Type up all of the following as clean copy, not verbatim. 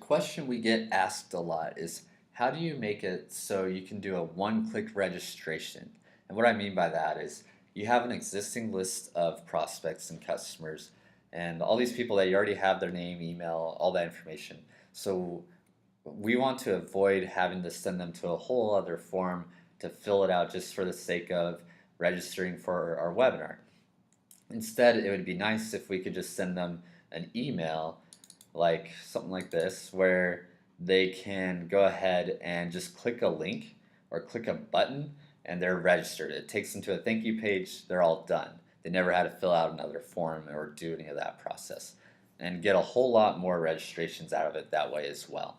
question we get asked a lot is how do you make it so you can do a one-click registration? And what I mean by that is you have an existing list of prospects and customers and all these people that you already have their name, email, all that information. So we want to avoid having to send them to a whole other form to fill it out just for the sake of registering for our webinar. Instead, it would be nice if we could just send them an email, like something like this, where they can go ahead and just click a link or click a button and they're registered. It takes them to a thank you page, they're all done. They never had to fill out another form or do any of that process and get a whole lot more registrations out of it that way as well.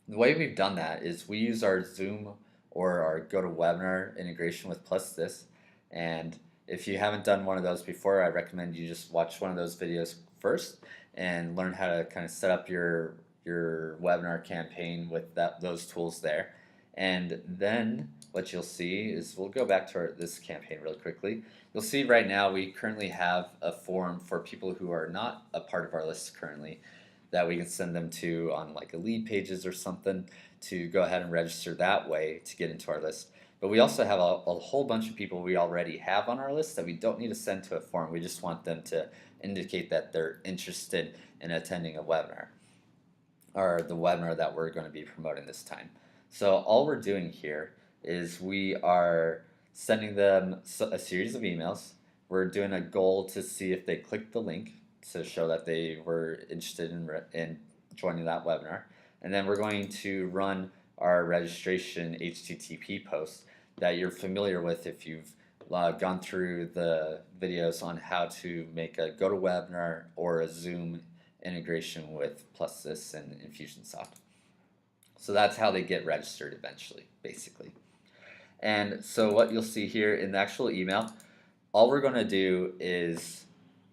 The way we've done that is we use our Zoom or our GoToWebinar integration with PlusThis, and if you haven't done one of those before, I recommend you just watch one of those videos first and learn how to kind of set up your webinar campaign with those tools there. And then what you'll see is, we'll go back to this campaign real quickly. You'll see right now we currently have a form for people who are not a part of our list currently that we can send them to on like a lead pages or something to go ahead and register that way to get into our list. But we also have a whole bunch of people we already have on our list that we don't need to send to a form. We just want them to indicate that they're interested in attending a webinar, or the webinar that we're going to be promoting this time. So all we're doing here is we are sending them a series of emails. We're doing a goal to see if they clicked the link to show that they were interested in joining that webinar. And then we're going to run our registration HTTP post that you're familiar with if you've gone through the videos on how to make a GoToWebinar or a Zoom integration with PlusThis and Infusionsoft. So that's how they get registered eventually, basically. And so what you'll see here in the actual email, all we're going to do is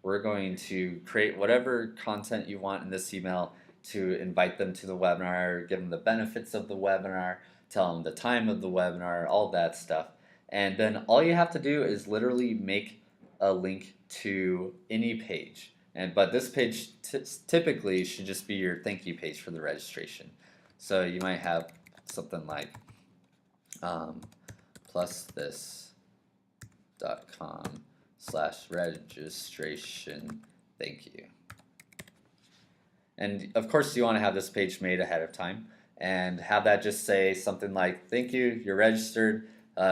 we're going to create whatever content you want in this email to invite them to the webinar, give them the benefits of the webinar, tell them the time of the webinar, all that stuff. And then all you have to do is literally make a link to any page. But this page typically should just be your thank you page for the registration. So you might have something like plusthis.com/registration thank you. And of course you want to have this page made ahead of time and have that just say something like, thank you, you're registered,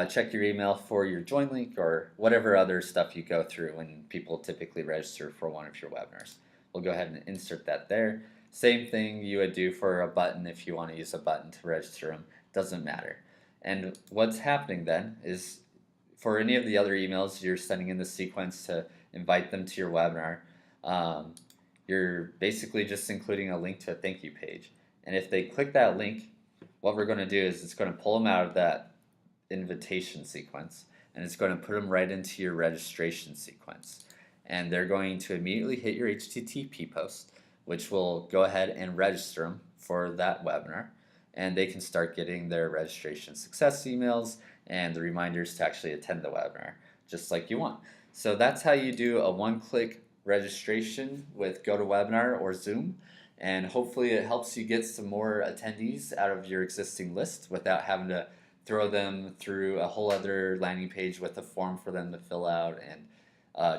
check your email for your join link, or whatever other stuff you go through when people typically register for one of your webinars. We'll go ahead and insert that there. Same thing you would do for a button if you want to use a button to register them, doesn't matter. And what's happening then is, for any of the other emails you're sending in the sequence to invite them to your webinar, you're basically just including a link to a thank you page. And if they click that link, what we're going to do is it's going to pull them out of that invitation sequence and it's going to put them right into your registration sequence. And they're going to immediately hit your HTTP post, which will go ahead and register them for that webinar. And they can start getting their registration success emails and the reminders to actually attend the webinar, just like you want. So that's how you do a one-click registration with GoToWebinar or Zoom, and hopefully it helps you get some more attendees out of your existing list without having to throw them through a whole other landing page with a form for them to fill out, and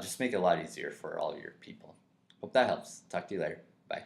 just make it a lot easier for all your people. Hope that helps. Talk to you later. Bye.